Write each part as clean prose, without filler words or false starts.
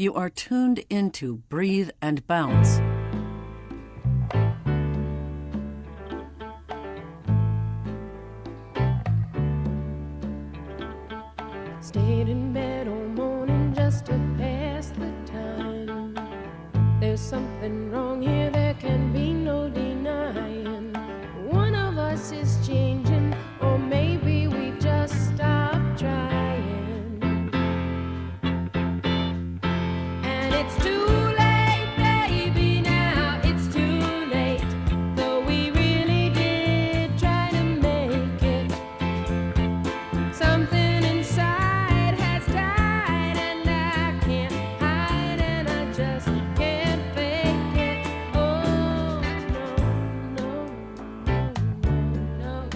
You are tuned into Breathe and Bounce. Stayed in bed all morning just to pass the time. There's something wrong here, there can be no denying. One of us is changing, or maybe we've just stopped trying. And it's too late, baby, now it's too late. Though we really did try to make it. Something inside has died, and I can't hide, and I just can't fake it. Oh, no, no, no, no, no.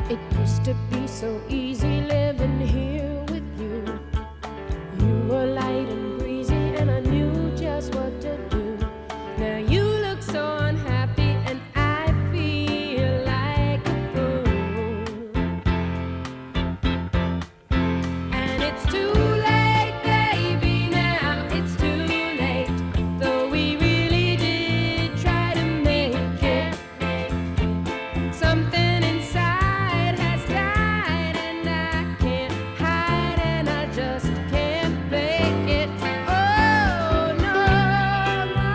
It used to be so easy living here with you. You were light and breezy, and I knew just what to do. Now you look so unhappy, and I feel like a fool. And it's too late, baby, now it's too late. Though we really did try to make it. Something inside has died, and I can't hide, and I just can't fake it. Oh, no, no.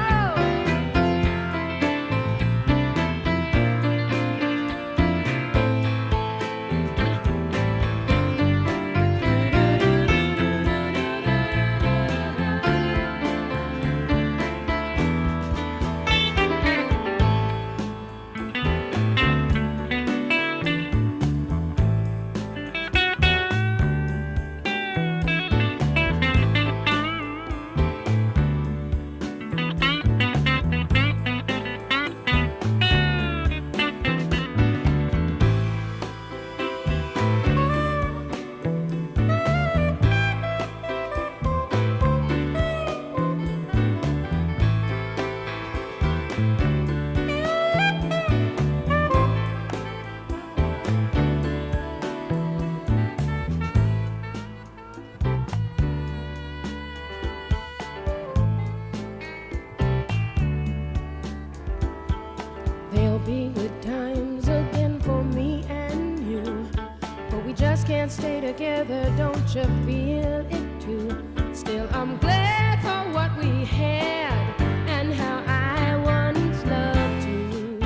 There'll be good times again for me and you, but we just can't stay together, don't you feel it too? Still, I'm glad for what we had and how I once loved you.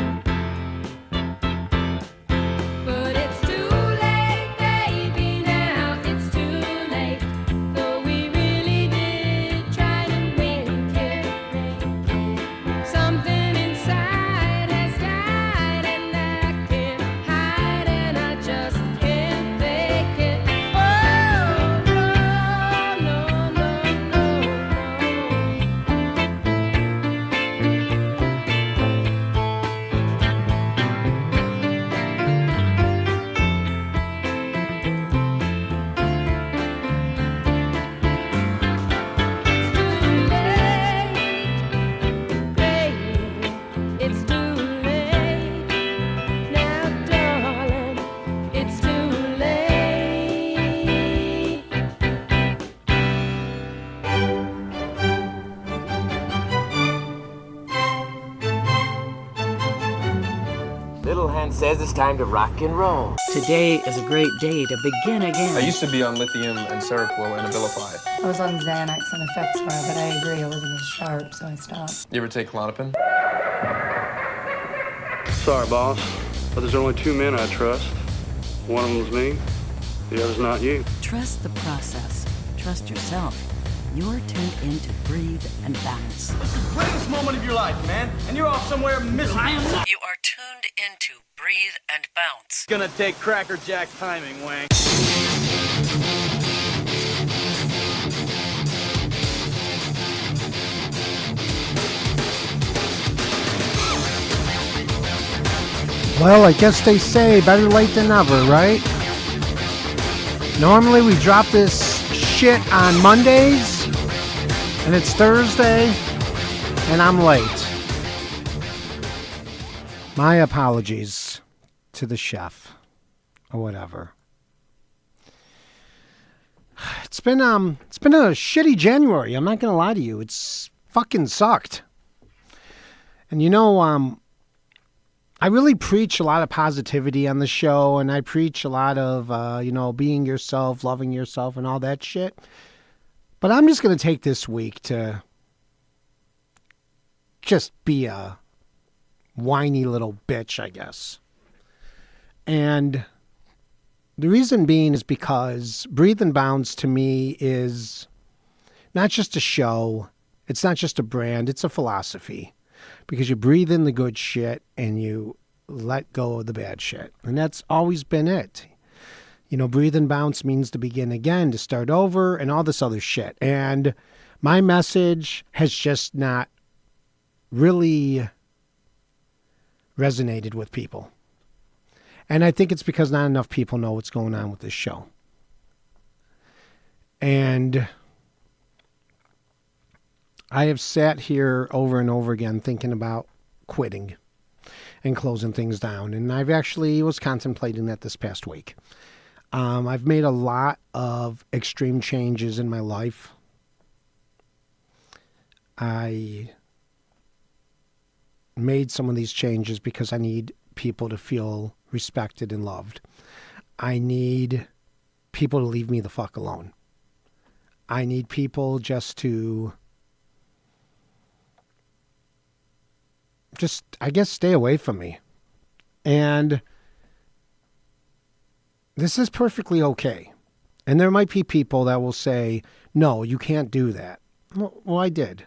But it's too late, baby, now it's too late. Though we really did try to make it. Something inside has died, and I can't hide, and I just can't fake it. Oh, no, no, no, no, it's too late, baby. It's too late. Now, darling, it's too late. Little Hen says it's time to rock and roll. Today is a great day to begin again. I used to be on lithium and Seroquel and Abilify. I was on Xanax and Effexor, but I agree I wasn't as sharp, so I stopped. You ever take Klonopin? Sorry, boss, but there's only two men I trust. One of them's me, the other's not you. Trust the process. Trust yourself. You're tuned in to Breathe and Bounce. It's the greatest moment of your life, man, and you're off somewhere miserable. You are tuned into Breathe and Bounce. Gonna take Cracker Jack timing, Wang. Well, I guess they say better late than never, right? Normally we drop this shit on Mondays, and it's Thursday, and I'm late. My apologies to the chef, or whatever. It's been a shitty January. I'm not gonna lie to you. It's fucking sucked. And I really preach a lot of positivity on the show, and I preach a lot of being yourself, loving yourself, and all that shit. But I'm just gonna take this week to just be a whiny little bitch, I guess. And the reason being is because Breathe and Bounce to me is not just a show. It's not just a brand. It's a philosophy. Because you breathe in the good shit and you let go of the bad shit. And that's always been it. Breathe and Bounce means to begin again, to start over, and all this other shit. And my message has just not really resonated with people. And I think it's because not enough people know what's going on with this show. And I have sat here over and over again thinking about quitting and closing things down. And I've actually was contemplating that this past week. I've made a lot of extreme changes in my life. I made some of these changes because I need people to feel respected and loved. I need people to leave me the fuck alone. I need people just to I guess, stay away from me. And this is perfectly okay. And there might be people that will say, no, you can't do that. Well, I did.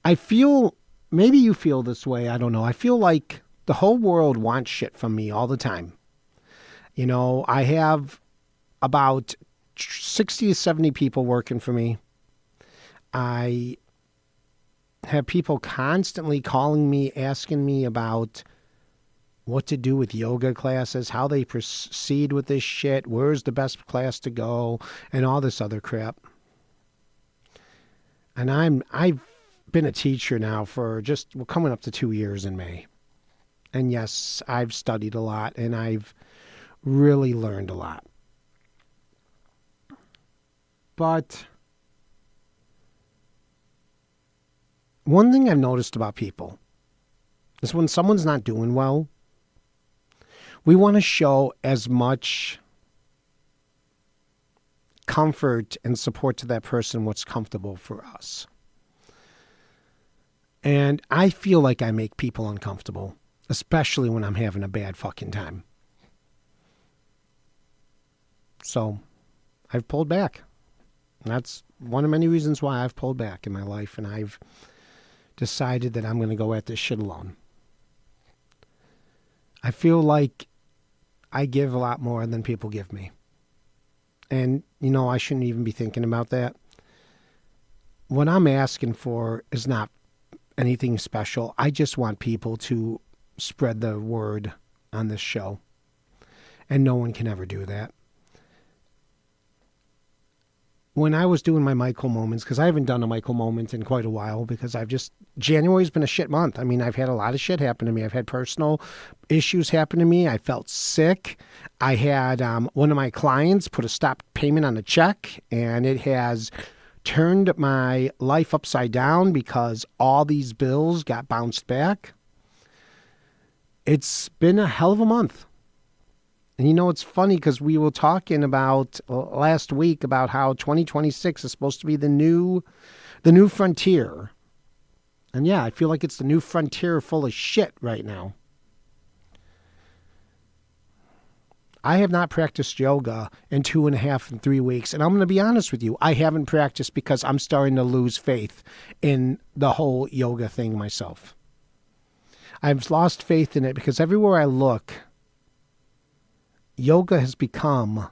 I feel, maybe you feel this way, I don't know. I feel like the whole world wants shit from me all the time. I have about 60 to 70 people working for me. I have people constantly calling me, asking me about what to do with yoga classes, how they proceed with this shit, where's the best class to go, and all this other crap. And I've been a teacher now for we're coming up to 2 years in May. And yes, I've studied a lot, and I've really learned a lot. But one thing I've noticed about people is when someone's not doing well, we want to show as much comfort and support to that person what's comfortable for us. And I feel like I make people uncomfortable, especially when I'm having a bad fucking time. So I've pulled back. And that's one of many reasons why I've pulled back in my life, and I've decided that I'm going to go at this shit alone. I feel like I give a lot more than people give me. And, I shouldn't even be thinking about that. What I'm asking for is not anything special. I just want people to spread the word on this show. And no one can ever do that. When I was doing my Michael moments, because I haven't done a Michael moment in quite a while, because January's been a shit month. I mean, I've had a lot of shit happen to me. I've had personal issues happen to me. I felt sick. I had one of my clients put a stop payment on a check, and it has turned my life upside down because all these bills got bounced back. It's been a hell of a month. And it's funny because we were talking about last week about how 2026 is supposed to be the new frontier. And yeah, I feel like it's the new frontier full of shit right now. I have not practiced yoga in 2.5 and 3 weeks. And I'm going to be honest with you, I haven't practiced because I'm starting to lose faith in the whole yoga thing myself. I've lost faith in it because everywhere I look, yoga has become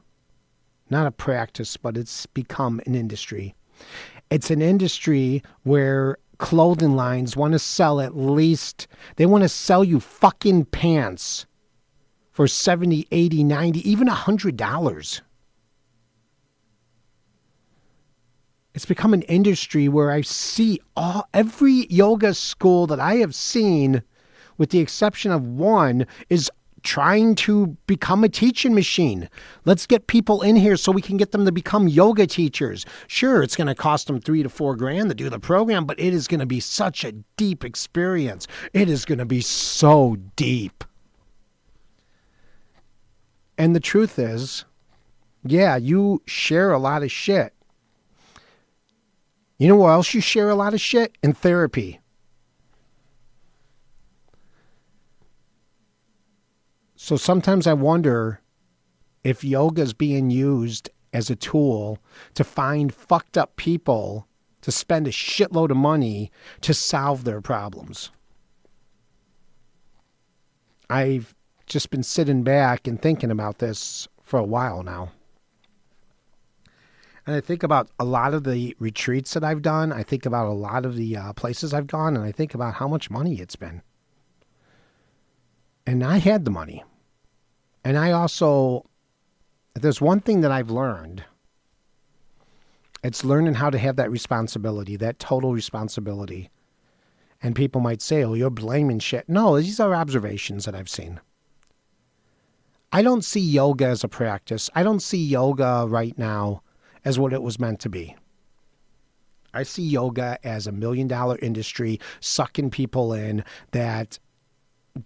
not a practice, but it's become an industry. It's an industry where clothing lines want to sell they want to sell you fucking pants for $70, $80, $90, even $100. It's become an industry where I see every yoga school that I have seen, with the exception of one, is trying to become a teaching machine. Let's get people in here so we can get them to become yoga teachers. Sure, it's going to cost them $3 to $4 grand to do the program, but it is going to be such a deep experience. It is going to be so deep. And the truth is, yeah, you share a lot of shit. You know where else you share a lot of shit? In therapy. So sometimes I wonder if yoga is being used as a tool to find fucked up people to spend a shitload of money to solve their problems. I've just been sitting back and thinking about this for a while now. And I think about a lot of the retreats that I've done. I think about a lot of the places I've gone, and I think about how much money it's been. And I had the money. And I also, there's one thing that I've learned. It's learning how to have that responsibility, that total responsibility. And people might say, oh, you're blaming shit. No, these are observations that I've seen. I don't see yoga as a practice. I don't see yoga right now as what it was meant to be. I see yoga as a $1 million industry sucking people in that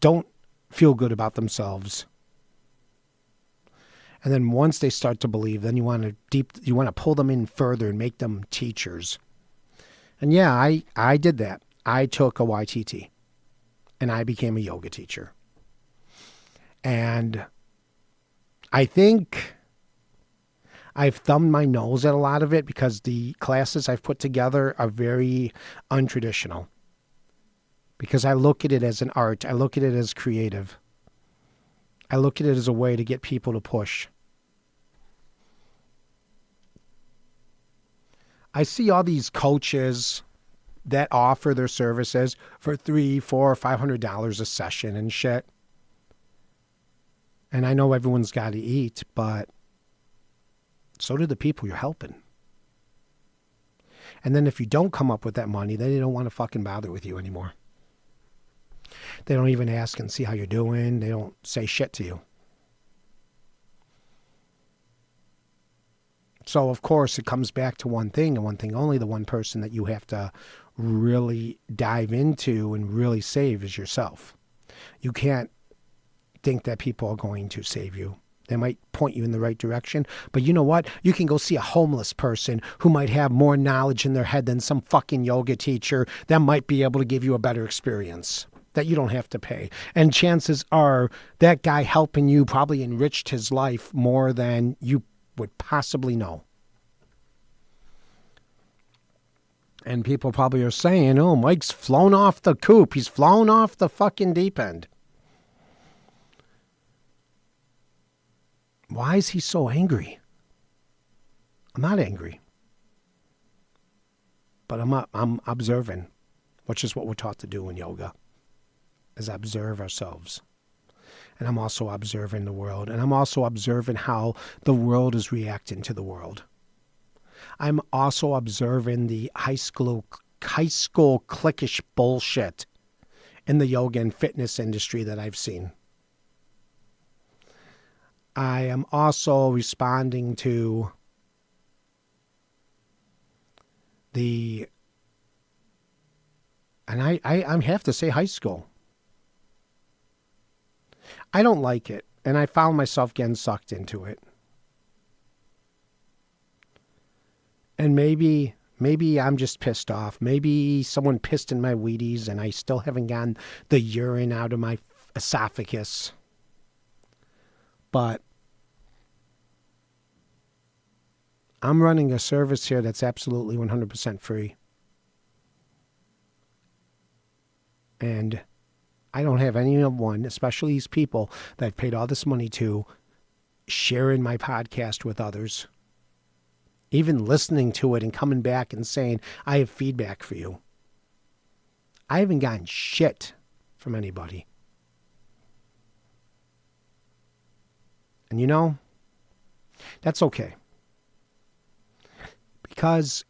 don't feel good about themselves. And then once they start to believe, then you want to pull them in further and make them teachers. And yeah, I did that. I took a YTT and I became a yoga teacher. And I think I've thumbed my nose at a lot of it because the classes I've put together are very untraditional. Because I look at it as an art. I look at it as creative. I look at it as a way to get people to push. I see all these coaches that offer their services for $300, $400, $500 a session and shit. And I know everyone's got to eat, but so do the people you're helping. And then if you don't come up with that money, then they don't want to fucking bother with you anymore. They don't even ask and see how you're doing. They don't say shit to you. So, of course, it comes back to one thing and one thing only. The one person that you have to really dive into and really save is yourself. You can't think that people are going to save you. They might point you in the right direction. But you know what? You can go see a homeless person who might have more knowledge in their head than some fucking yoga teacher that might be able to give you a better experience that you don't have to pay. And chances are that guy helping you probably enriched his life more than you would possibly know. And people probably are saying, oh, Mike's flown off the coop. He's flown off the fucking deep end. Why is he so angry? I'm not angry. But I'm observing, which is what we're taught to do in yoga, is observe ourselves. And I'm also observing the world. And I'm also observing how the world is reacting to the world. I'm also observing the high school cliquish bullshit in the yoga and fitness industry that I've seen. I am also responding to I have to say high school. I don't like it, and I found myself getting sucked into it. And maybe I'm just pissed off. Maybe someone pissed in my Wheaties and I still haven't gotten the urine out of my esophagus. But I'm running a service here that's absolutely 100% free. And I don't have anyone, especially these people that I've paid all this money to, sharing my podcast with others. Even listening to it and coming back and saying, I have feedback for you. I haven't gotten shit from anybody. And you know, that's okay. Because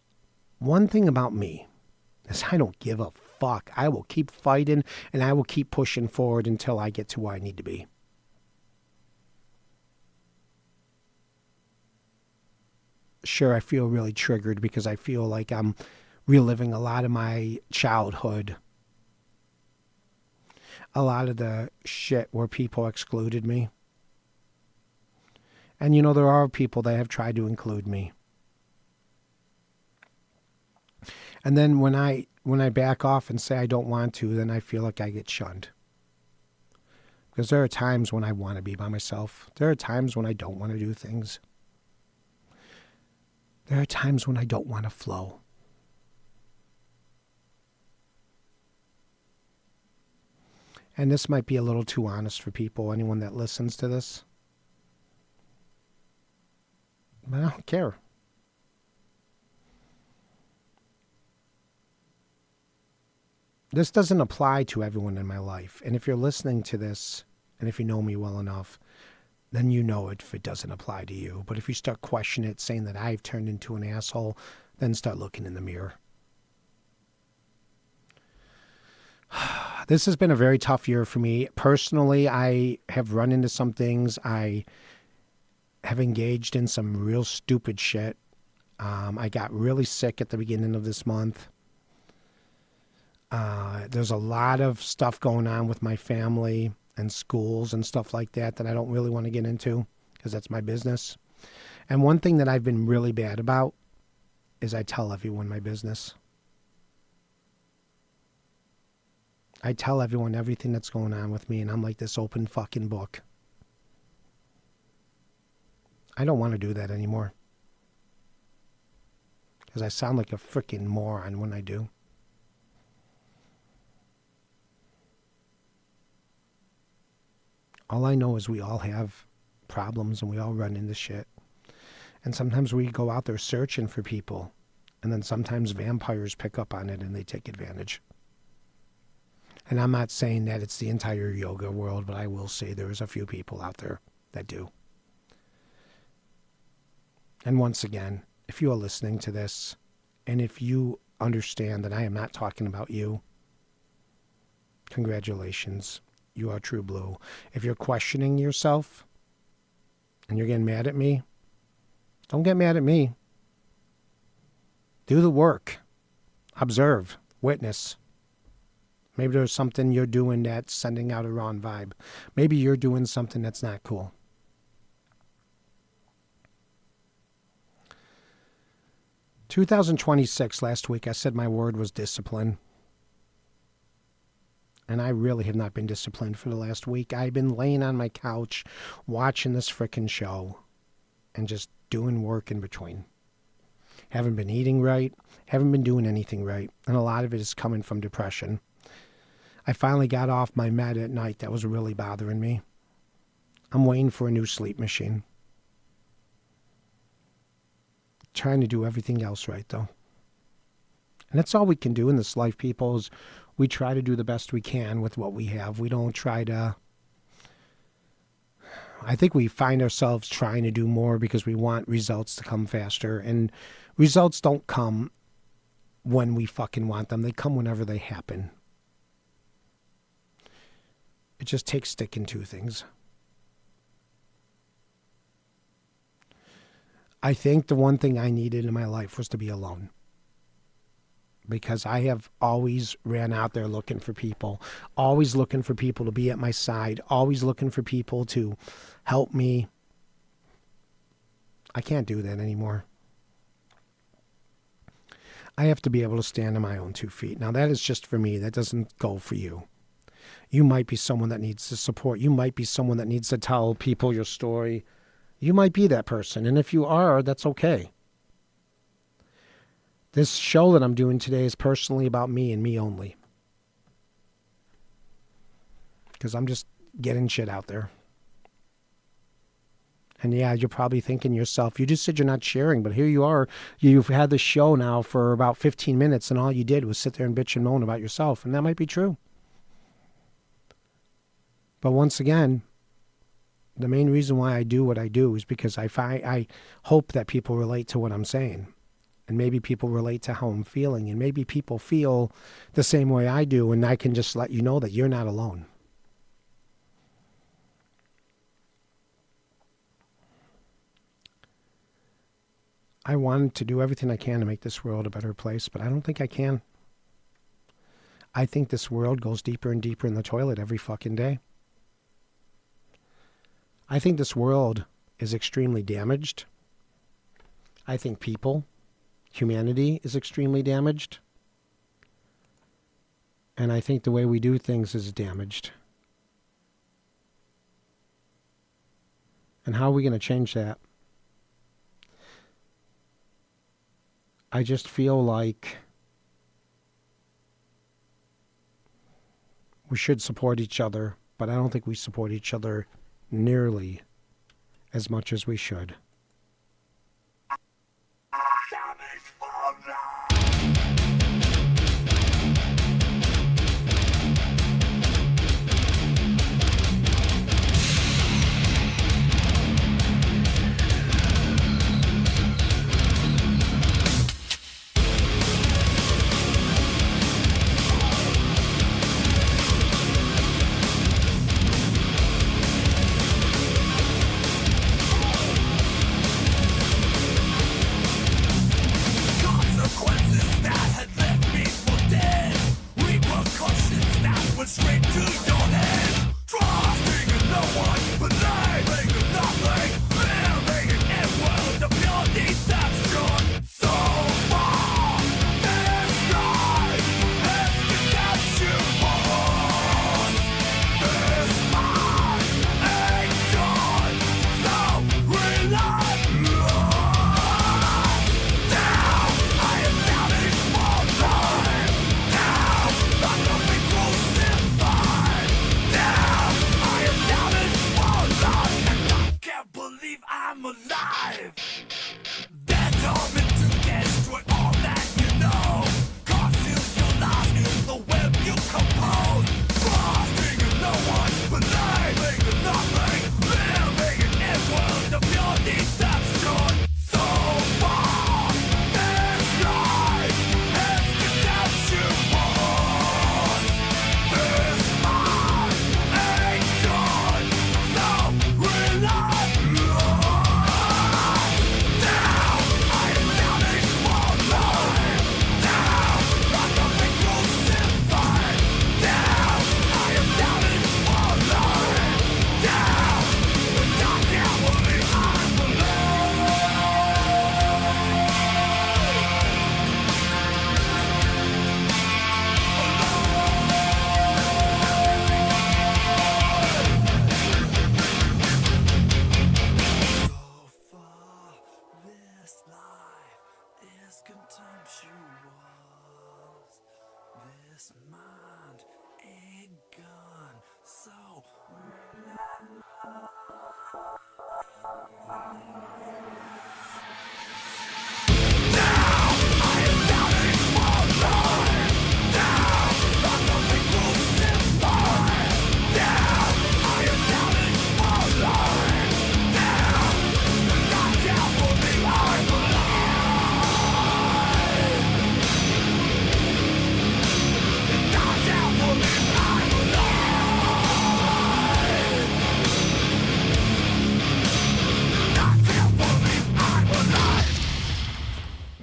one thing about me is I don't give a fuck. I will keep fighting and I will keep pushing forward until I get to where I need to be. sure, I feel really triggered because I feel like I'm reliving a lot of my childhood. A lot of the shit where people excluded me. And you know, there are people that have tried to include me. And then when I back off and say I don't want to, then I feel like I get shunned. Because there are times when I want to be by myself. There are times when I don't want to do things. There are times when I don't want to flow. And this might be a little too honest for people, anyone that listens to this. But I don't care. This doesn't apply to everyone in my life. And if you're listening to this, and if you know me well enough, then you know it if it doesn't apply to you. But if you start questioning it, saying that I've turned into an asshole, then start looking in the mirror. This has been a very tough year for me. Personally, I have run into some things. I have engaged in some real stupid shit. I got really sick at the beginning of this month. There's a lot of stuff going on with my family and schools and stuff like that that I don't really want to get into because that's my business. And one thing that I've been really bad about is I tell everyone my business. I tell everyone everything that's going on with me, and I'm like this open fucking book. I don't want to do that anymore. Because I sound like a freaking moron when I do. All I know is we all have problems and we all run into shit. And sometimes we go out there searching for people. And then sometimes vampires pick up on it and they take advantage. And I'm not saying that it's the entire yoga world, but I will say there's a few people out there that do. And once again, if you are listening to this, and if you understand that I am not talking about you, congratulations. You are true blue. If you're questioning yourself and you're getting mad at me, don't get mad at me. Do the work. Observe. Witness. Maybe there's something you're doing that's sending out a wrong vibe. Maybe you're doing something that's not cool. (2026) last week, I said my word was discipline. And I really have not been disciplined for the last week. I've been laying on my couch watching this frickin' show and just doing work in between. Haven't been eating right. Haven't been doing anything right. And a lot of it is coming from depression. I finally got off my med at night. That was really bothering me. I'm waiting for a new sleep machine. Trying to do everything else right, though. And that's all we can do in this life, people, is we try to do the best we can with what we have. We don't try to... I think we find ourselves trying to do more because we want results to come faster. And results don't come when we fucking want them. They come whenever they happen. It just takes sticking to things. I think the one thing I needed in my life was to be alone. Because I have always ran out there looking for people. Always looking for people to be at my side. Always looking for people to help me. I can't do that anymore. I have to be able to stand on my own 2 feet. Now that is just for me. That doesn't go for you. You might be someone that needs to support. You might be someone that needs to tell people your story. You might be that person. And if you are, that's okay. This show that I'm doing today is personally about me and me only. Because I'm just getting shit out there. And yeah, you're probably thinking to yourself, you just said you're not sharing, but here you are. You've had this show now for about 15 minutes and all you did was sit there and bitch and moan about yourself. And that might be true. But once again, the main reason why I do what I do is because I hope that people relate to what I'm saying. And maybe people relate to how I'm feeling. And maybe people feel the same way I do. And I can just let you know that you're not alone. I want to do everything I can to make this world a better place, but I don't think I can. I think this world goes deeper and deeper in the toilet every fucking day. I think this world is extremely damaged. I think humanity is extremely damaged. And I think the way we do things is damaged. And how are we going to change that? I just feel like we should support each other, but I don't think we support each other nearly as much as we should.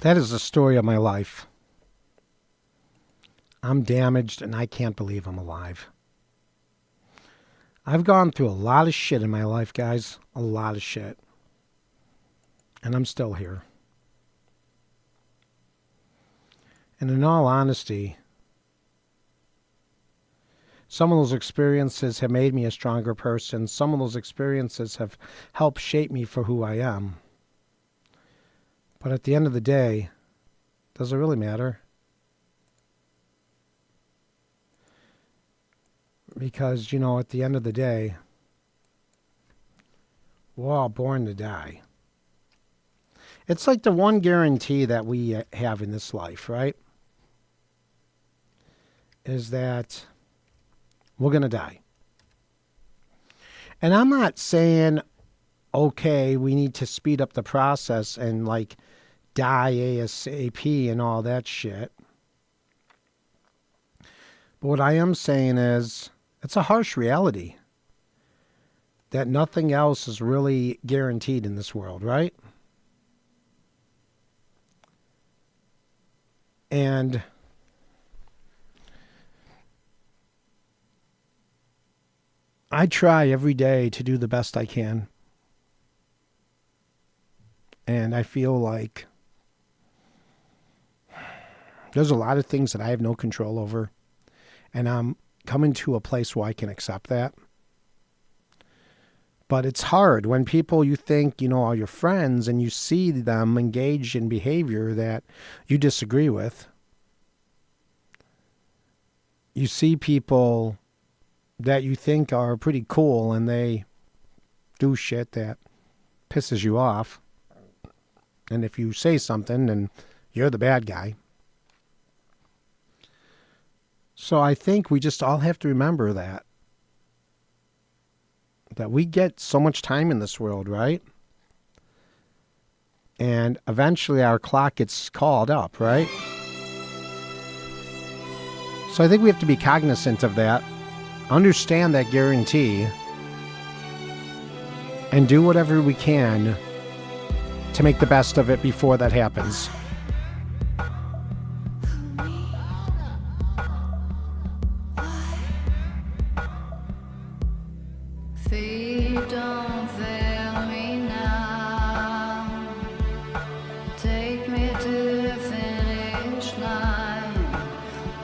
That is the story of my life. I'm damaged and I can't believe I'm alive. I've gone through a lot of shit in my life, guys. A lot of shit. And I'm still here. And in all honesty, some of those experiences have made me a stronger person. Some of those experiences have helped shape me for who I am. But at the end of the day, does it really matter? Because, you know, at the end of the day, we're all born to die. It's like the one guarantee that we have in this life, right? Is that we're going to die. And I'm not saying, okay, we need to speed up the process and like die ASAP and all that shit. But what I am saying is, it's a harsh reality that nothing else is really guaranteed in this world, right? And I try every day to do the best I can. And I feel like there's a lot of things that I have no control over. And I'm coming to a place where I can accept that. But it's hard when people you think, are your friends and you see them engaged in behavior that you disagree with. You see people that you think are pretty cool and they do shit that pisses you off. And if you say something, then you're the bad guy. So I think we just all have to remember that we get so much time in this world, right? And eventually our clock gets called up, right? So I think we have to be cognizant of that, understand that guarantee, and do whatever we can to make the best of it before that happens. Feet don't fail me now. Take me to the finish line.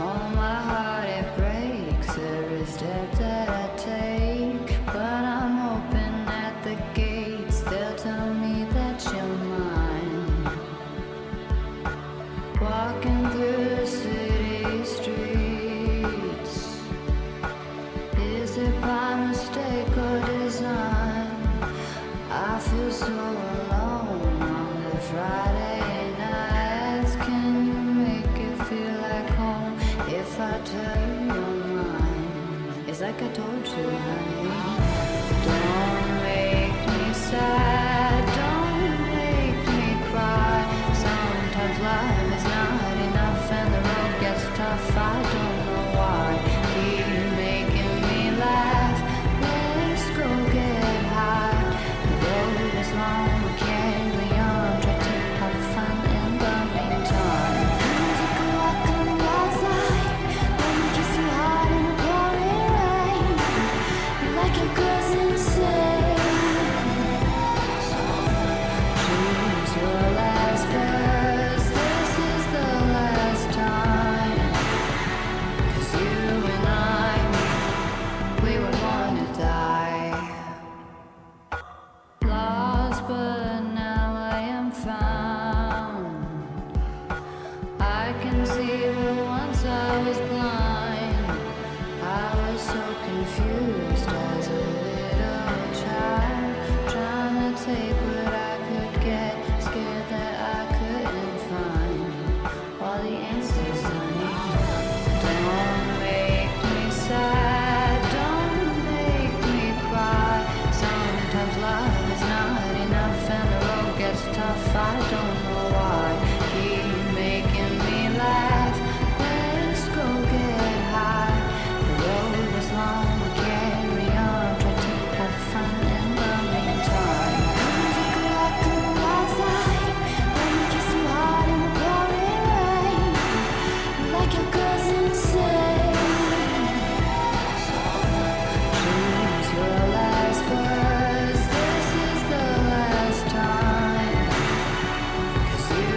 Oh, my heart, it breaks every step that I take. But I'm hoping at the gates they'll tell me that you're mine. Walking through the city streets. Is it by mistake or design? I feel so alone on the Friday nights. Can you make it feel like home if I tell you you're mine? It's like I told you, honey. Don't make me sad, don't make me cry. Sometimes life is not enough and the road gets tough. I don't know why. Keep making me laugh. Let's go get high. The road is long, we carry on. Try to have fun in the meantime. Come take a walk on the wild side. Let me kiss you hard in the pouring rain. You like your girls insane. So choose your last verse. This is the last time. 'Cause you and I, we were born to die. Lost, but now I am found. I can see, but once I was blind. I was so confused as a little child, trying to take what I could get, scared that I couldn't find all the answers I need. Don't make me sad, don't make me cry. Sometimes love is not enough and the road gets tough. I don't know why. Keep making me laugh. Let's go get high. The road is long, we carry on. Try to have fun in the meantime. Come take a walk on the wild side. Let me kiss you hard in the pouring rain. You like your girls insane. So choose your last words. This is the last time. 'Cause you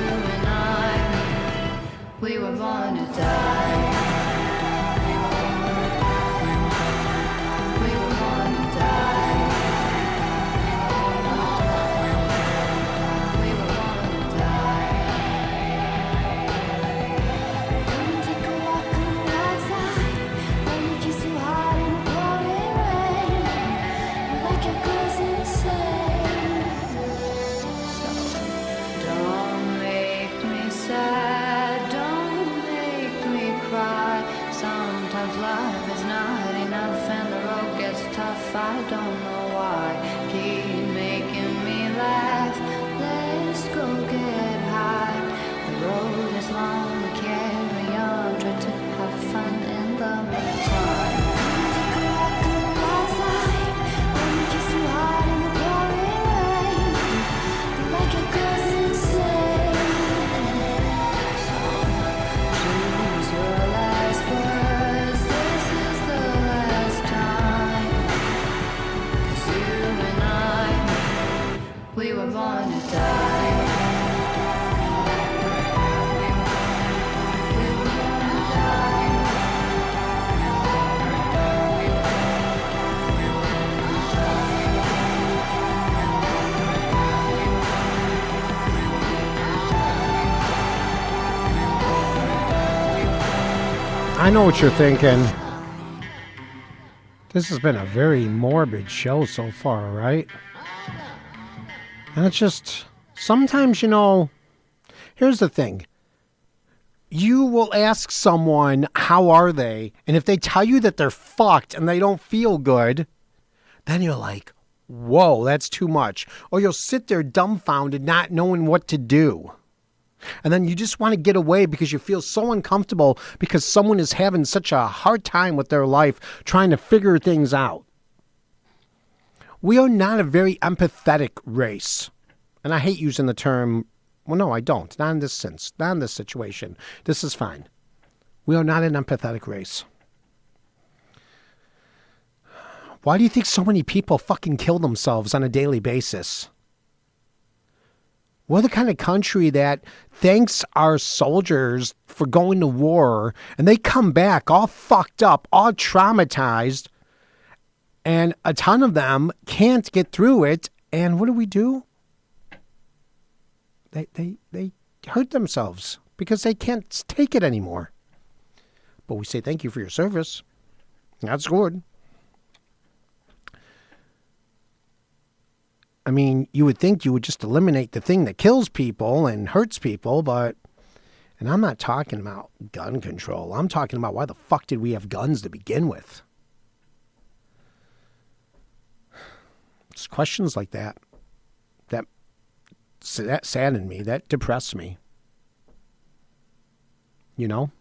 we were born to die. We were born to die. I know what you're thinking. This has been a very morbid show so far, right? And it's just, sometimes, you know, here's the thing. You will ask someone, how are they? And if they tell you that they're fucked and they don't feel good, then you're like, whoa, that's too much. Or you'll sit there dumbfounded, not knowing what to do. And then you just want to get away because you feel so uncomfortable because someone is having such a hard time with their life trying to figure things out. We are not a very empathetic race. And I hate using the term, well, no, I don't. Not in this sense. Not in this situation. This is fine. We are not an empathetic race. Why do you think so many people fucking kill themselves on a daily basis? We're the kind of country that thanks our soldiers for going to war, and they come back all fucked up, all traumatized, and a ton of them can't get through it. And what do? They hurt themselves because they can't take it anymore. But we say thank you for your service. That's good. I mean, you would think you would just eliminate the thing that kills people and hurts people, and I'm not talking about gun control. I'm talking about why the fuck did we have guns to begin with? It's questions like that saddened me, that depressed me. You know?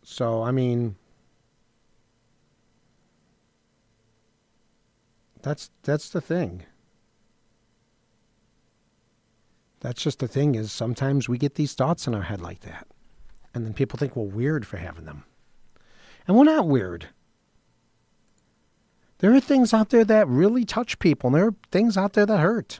So, I mean, that's the thing. That's just the thing, is sometimes we get these thoughts in our head like that. And then people think we're weird for having them. And we're not weird. There are things out there that really touch people, and there are things out there that hurt.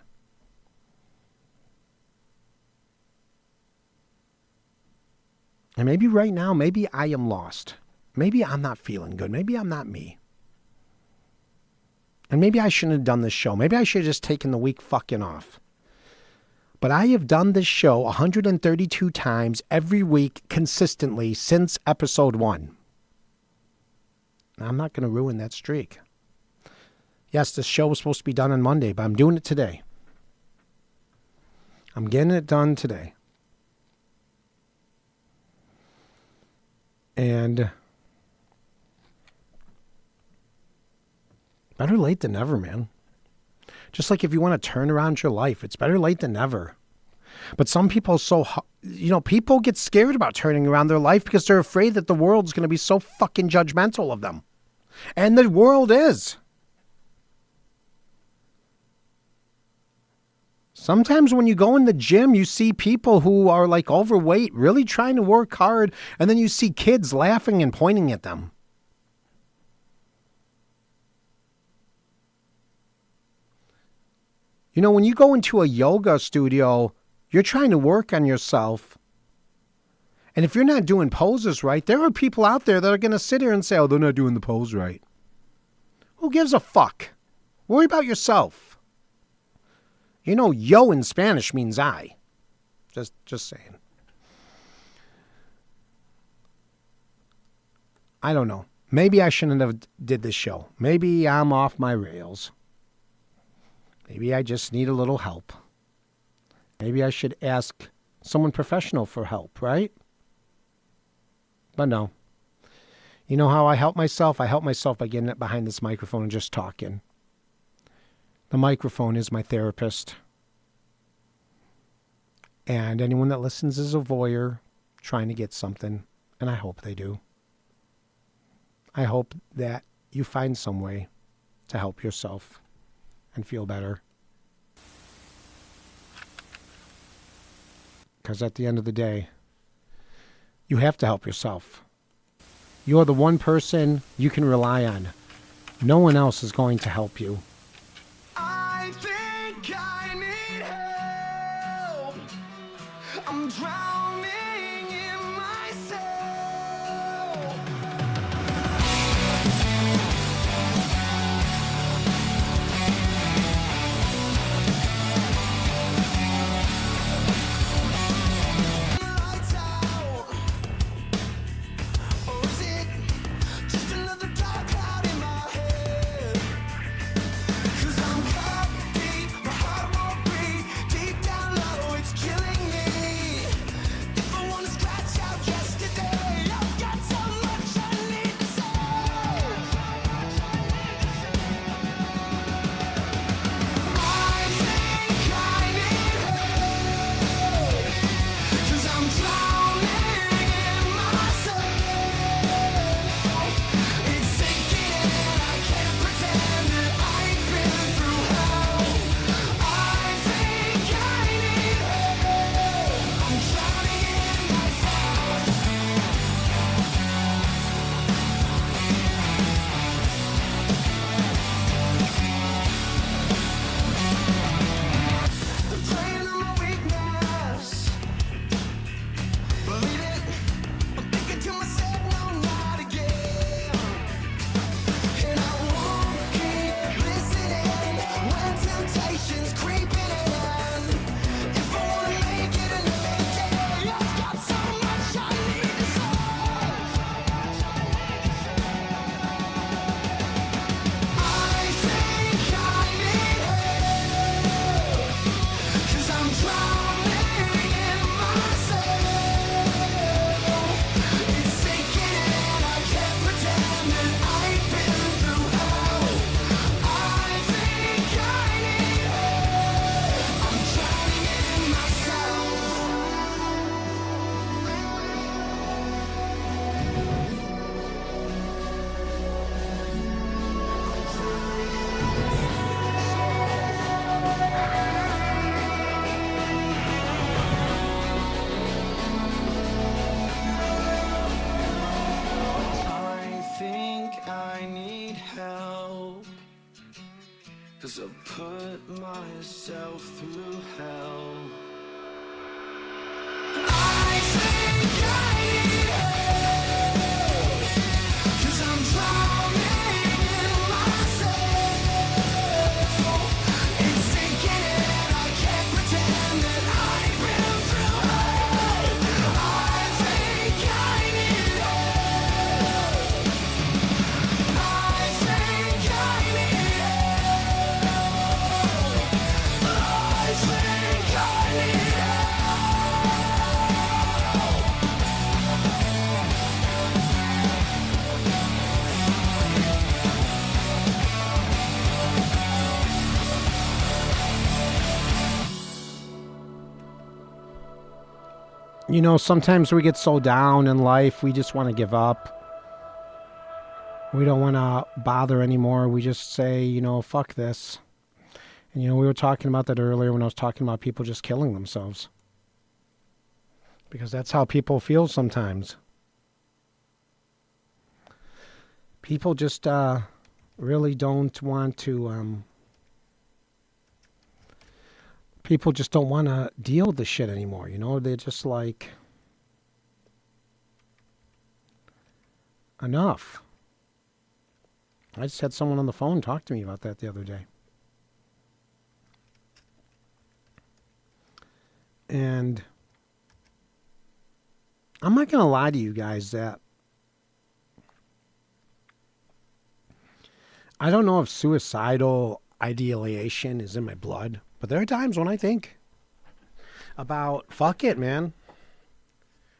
And maybe right now, maybe I am lost. Maybe I'm not feeling good. Maybe I'm not me. And maybe I shouldn't have done this show. Maybe I should have just taken the week fucking off. But I have done this show 132 times every week consistently since episode 1. I'm not going to ruin that streak. Yes, this show was supposed to be done on Monday, but I'm doing it today. I'm getting it done today. And better late than never, man. Just like if you want to turn around your life, it's better late than never. But some people people get scared about turning around their life because they're afraid that the world's going to be so fucking judgmental of them. And the world is. Sometimes when you go in the gym, you see people who are like overweight, really trying to work hard, and then you see kids laughing and pointing at them. You know, when you go into a yoga studio, you're trying to work on yourself. And if you're not doing poses right, there are people out there that are going to sit here and say, oh, they're not doing the pose right. Who gives a fuck? Worry about yourself. You know, yo in Spanish means I. Just saying. I don't know. Maybe I shouldn't have did this show. Maybe I'm off my rails. Maybe I just need a little help. Maybe I should ask someone professional for help, right? But no. You know how I help myself? I help myself by getting it behind this microphone and just talking. The microphone is my therapist. And anyone that listens is a voyeur trying to get something. And I hope they do. I hope that you find some way to help yourself and feel better. Because at the end of the day, you have to help yourself. You are the one person you can rely on. No one else is going to help you. I think I need help. I'm drowning in myself. Lights out. Or is it just another dark cloud in my head? 'Cause I'm caught deep, my heart won't beat. Deep down low, it's killing me. If I wanna scratch out yesterday, I've got so much I need to say. I think I need help. 'Cause I'm drowning in myself. It's sinking in, I can't pretend that I've been through hell. I think I need help. I'm drowning in myself. I'm playing on my weakness. Believe it, I'm thinking to myself, no, not again. And I won't keep listening when temptation's creeping in. If I wanna make it another day, I've got so much I need to say. I think I need help. 'Cause I'm drowning in myself. It's sinking in, I can't pretend that I've been through hell. I think I need help. I'm drowning in myself. I think I need help. 'Cause I've put myself through hell. I think I need help. 'Cause I'm drowning in myself. It's sinking in, I can't pretend that I've been through hell. I think I need help. I think I need help. I think I need help. You know, sometimes we get so down in life, we just want to give up. We don't want to bother anymore. We just say, you know, fuck this. And, you know, we were talking about that earlier when I was talking about people just killing themselves. Because that's how people feel sometimes. People just really don't want to... people just don't want to deal with this shit anymore, you know? They're just like... enough. I just had someone on the phone talk to me about that the other day. And I'm not going to lie to you guys that I don't know if suicidal ideation is in my blood, but there are times when I think about, fuck it, man.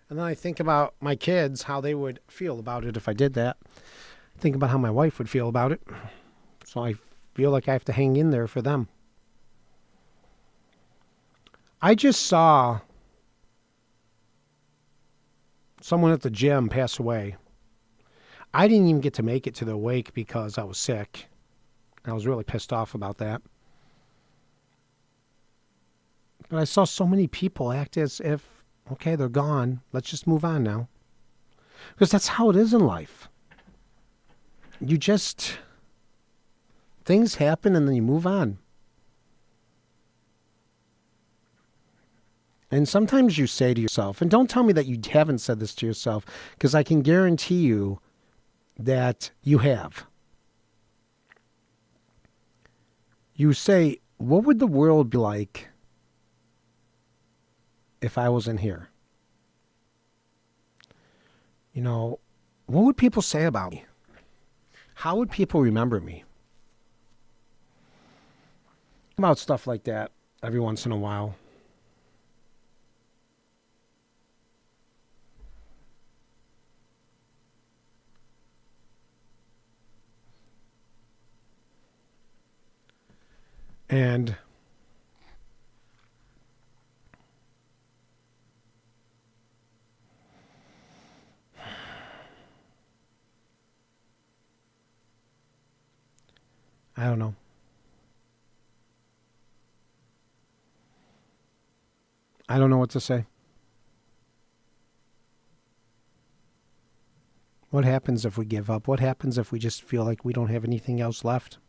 And then I think about my kids, how they would feel about it if I did that. Think about how my wife would feel about it. So I feel like I have to hang in there for them. I just saw someone at the gym pass away. I didn't even get to make it to the wake because I was sick. I was really pissed off about that. But I saw so many people act as if, okay, they're gone. Let's just move on now. Because that's how it is in life. You just Things happen and then you move on. And sometimes you say to yourself, and don't tell me that you haven't said this to yourself, because I can guarantee you that you have. You say, what would the world be like if I wasn't here? You know, what would people say about me? How would people remember me? About stuff like that every once in a while. And I don't know. I don't know what to say. What happens if we give up? What happens if we just feel like we don't have anything else left?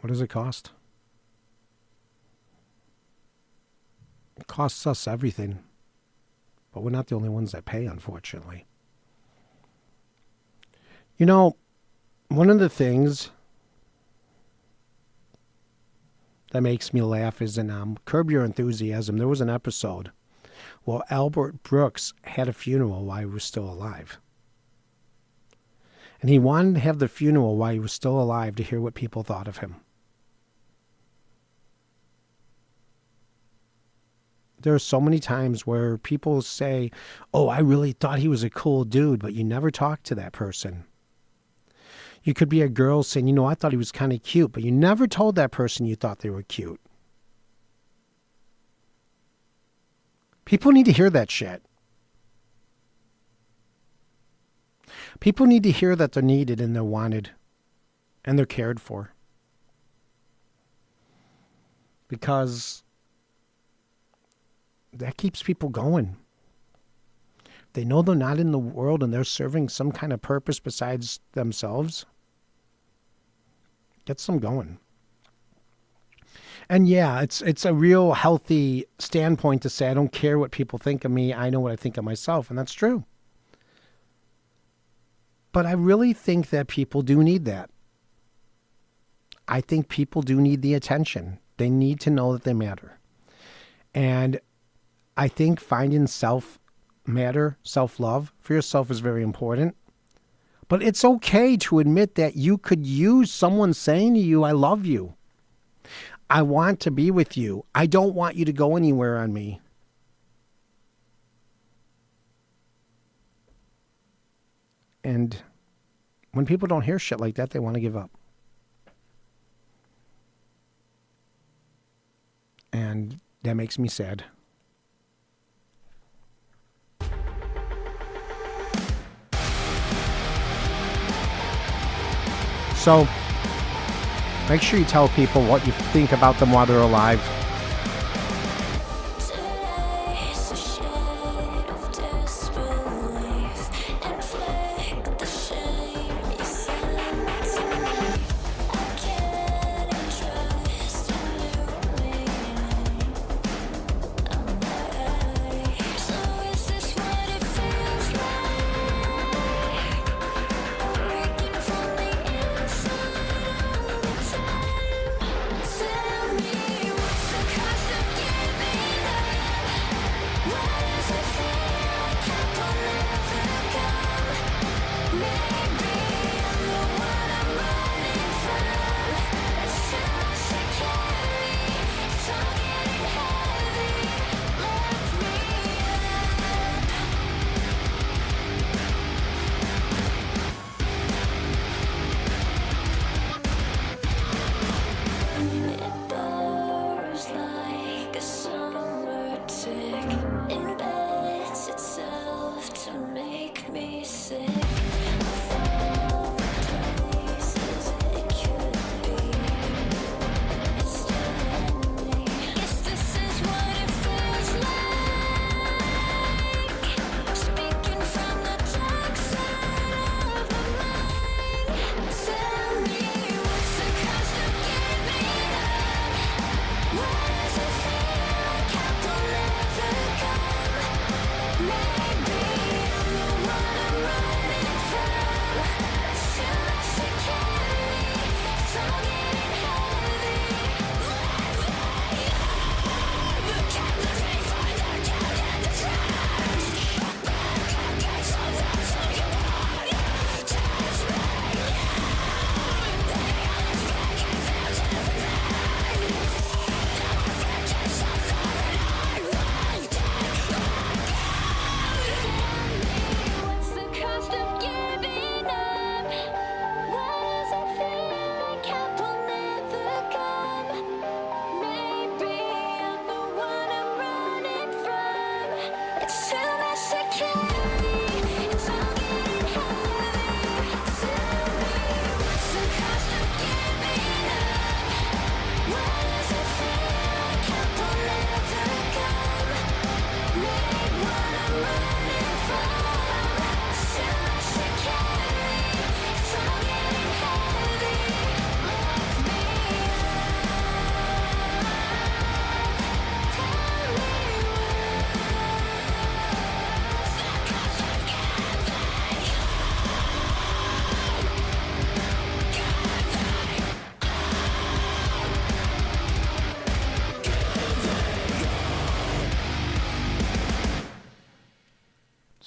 What does it cost? It costs us everything. But we're not the only ones that pay, unfortunately. You know, one of the things that makes me laugh is in Curb Your Enthusiasm, there was an episode where Albert Brooks had a funeral while he was still alive. And he wanted to have the funeral while he was still alive to hear what people thought of him. There are so many times where people say, oh, I really thought he was a cool dude, but you never talk to that person. You could be a girl saying, you know, I thought he was kind of cute, but you never told that person you thought they were cute. People need to hear that shit. People need to hear that they're needed and they're wanted and they're cared for. Because that keeps people going. They know they're not in the world and they're serving some kind of purpose besides themselves. Gets them going. And yeah, it's a real healthy standpoint to say, I don't care what people think of me. I know what I think of myself. And that's true. But I really think that people do need that. I think people do need the attention. They need to know that they matter. And I think finding self-matter, self-love for yourself is very important. But it's okay to admit that you could use someone saying to you, I love you. I want to be with you. I don't want you to go anywhere on me. And when people don't hear shit like that, they want to give up. And that makes me sad. So, make sure you tell people what you think about them while they're alive. Tell me what's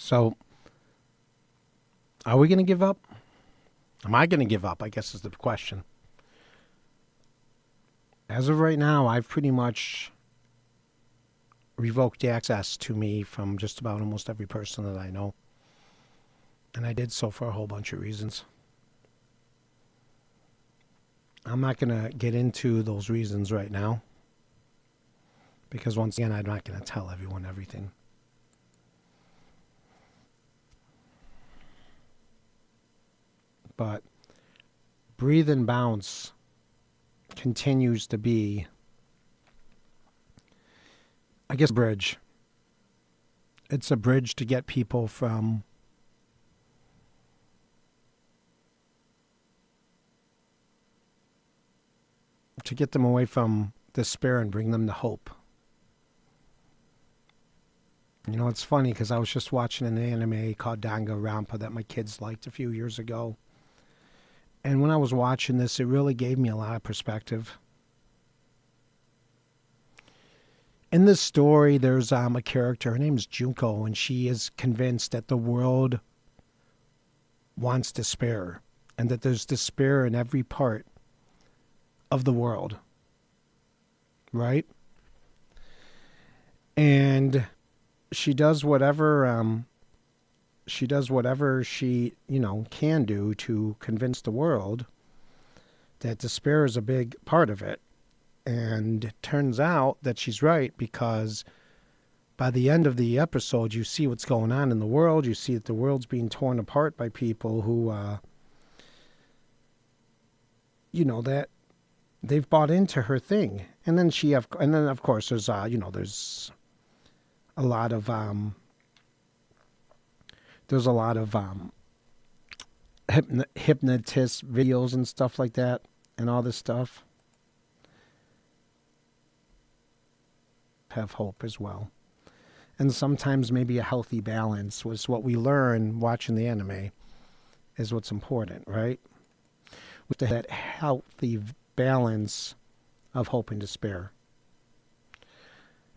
So, are we going to give up? Am I going to give up? I guess is the question. As of right now, I've pretty much revoked access to me from just about almost every person that I know. And I did so for a whole bunch of reasons. I'm not going to get into those reasons right now. Because once again, I'm not going to tell everyone everything. But Breathe and Bounce continues to be, I guess, a bridge. It's a bridge to get people from to get them away from despair and bring them to hope. You know, it's funny because I was just watching an anime called Danganronpa that my kids liked a few years ago. And when I was watching this, it really gave me a lot of perspective. In this story, there's a character, her name is Junko, and she is convinced that the world wants despair, and that there's despair in every part of the world. Right? And she does whatever she can do to convince the world that despair is a big part of it. And it turns out that she's right, because by the end of the episode, you see what's going on in the world. You see that the world's being torn apart by people who, that they've bought into her thing. And then of course, there's there's a lot of hypnotist videos and stuff like that, and all this stuff. Have hope as well. And sometimes maybe a healthy balance was what we learn watching the anime is what's important, right? With that healthy balance of hope and despair.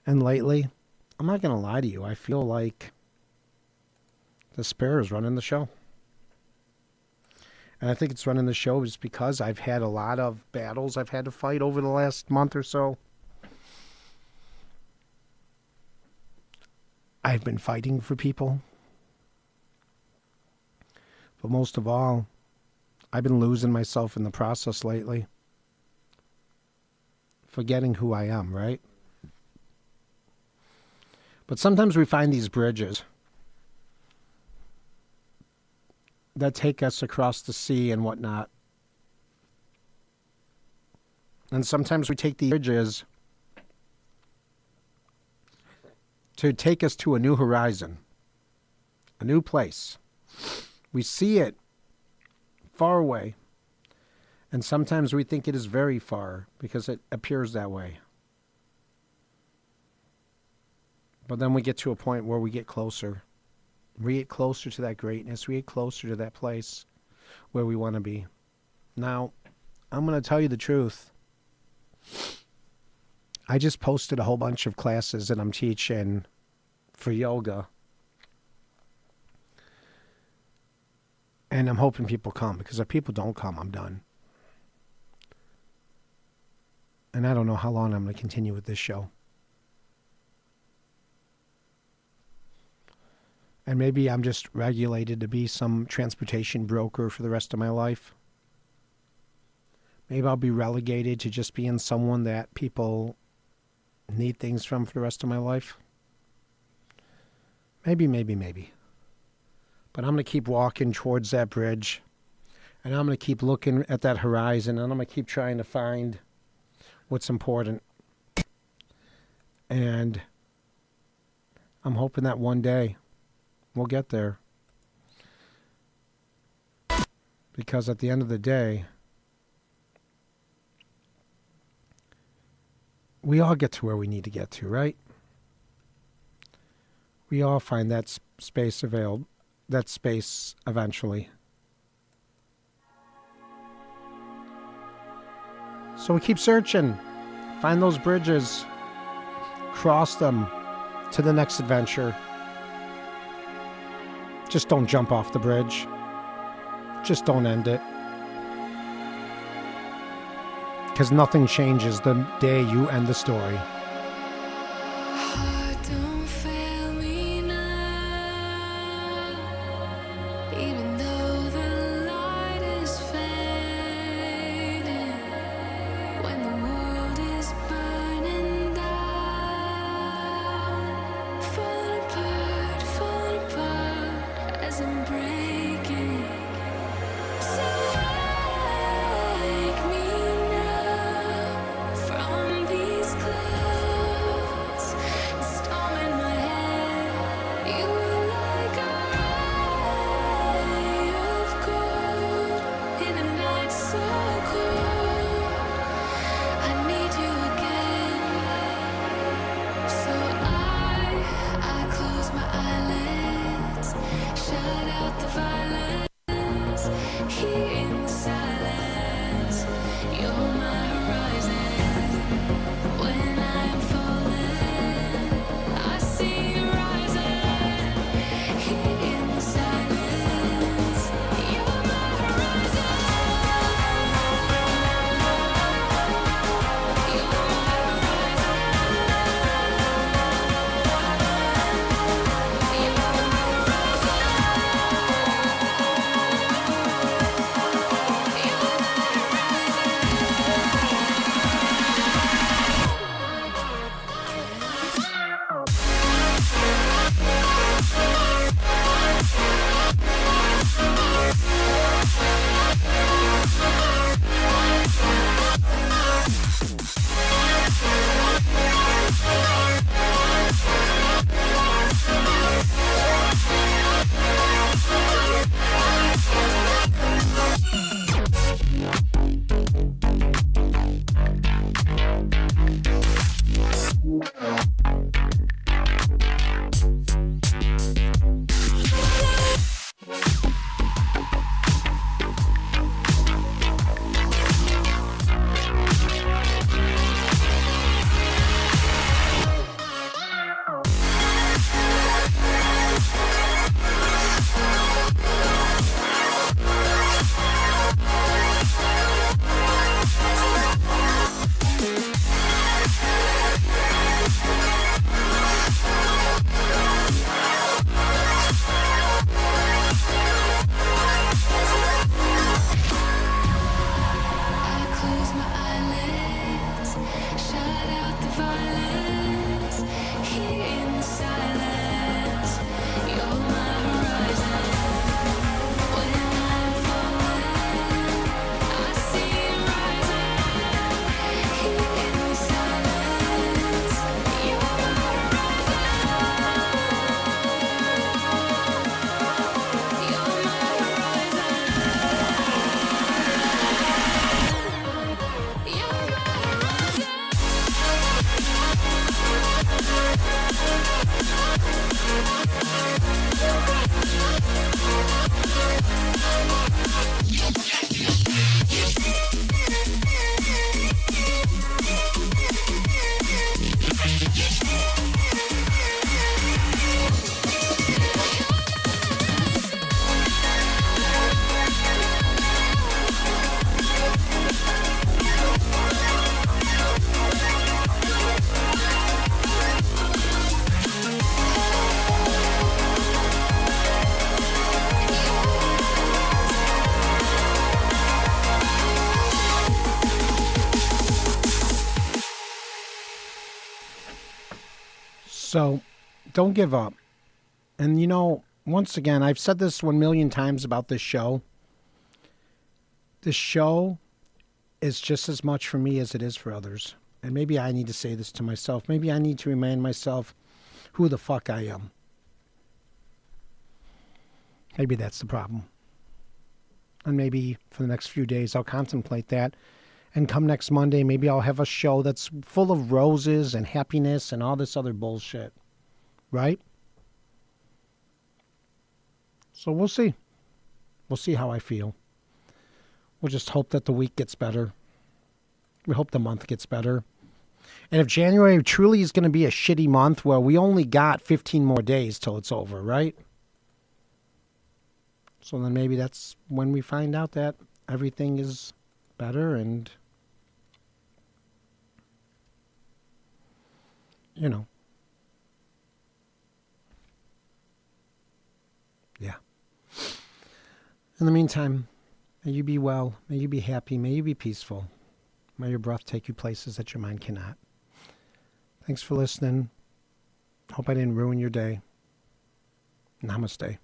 And lately, I'm not going to lie to you, I feel like despair is running the show. And I think it's running the show just because I've had a lot of battles I've had to fight over the last month or so. I've been fighting for people. But most of all, I've been losing myself in the process lately. Forgetting who I am, right? But sometimes we find these bridges that take us across the sea and whatnot. And sometimes we take these bridges to take us to a new horizon, a new place. We see it far away, and sometimes we think it is very far because it appears that way. But then we get to a point where we get closer. We get closer to that greatness. We get closer to that place where we want to be. Now, I'm going to tell you the truth. I just posted a whole bunch of classes that I'm teaching for yoga. And I'm hoping people come, because if people don't come, I'm done. And I don't know how long I'm going to continue with this show. And maybe I'm just regulated to be some transportation broker for the rest of my life. Maybe I'll be relegated to just being someone that people need things from for the rest of my life. Maybe. But I'm going to keep walking towards that bridge. And I'm going to keep looking at that horizon. And I'm going to keep trying to find what's important. And I'm hoping that one day we'll get there. Because at the end of the day, we all get to where we need to get to, right? We all find that space eventually. So we keep searching, find those bridges, cross them to the next adventure. Just don't jump off the bridge. Just don't end it. Because nothing changes the day you end the story. Heart, don't fail me now. Even though the light is fading, when the world is burning down, falling apart as I'm breaking. So wake me now from these clouds. Storm in my head, you were like a ray of gold in a night so cold. I need you again, so I close my eyelids, shut out the violence. Here in the silence, you're my horizon. When I'm falling, I see you rising. Here in the silence, you're my horizon. You're my So don't give up. And once again, I've said this 1,000,000 times about this show. This show is just as much for me as it is for others. And maybe I need to say this to myself. Maybe I need to remind myself who the fuck I am. Maybe that's the problem. And maybe for the next few days I'll contemplate that. And come next Monday, maybe I'll have a show that's full of roses and happiness and all this other bullshit. Right? So we'll see. We'll see how I feel. We'll just hope that the week gets better. We hope the month gets better. And if January truly is going to be a shitty month, well, we only got 15 more days till it's over, right? So then maybe that's when we find out that everything is better and, you know. Yeah. In the meantime, may you be well, may you be happy, may you be peaceful. May your breath take you places that your mind cannot. Thanks for listening. Hope I didn't ruin your day. Namaste.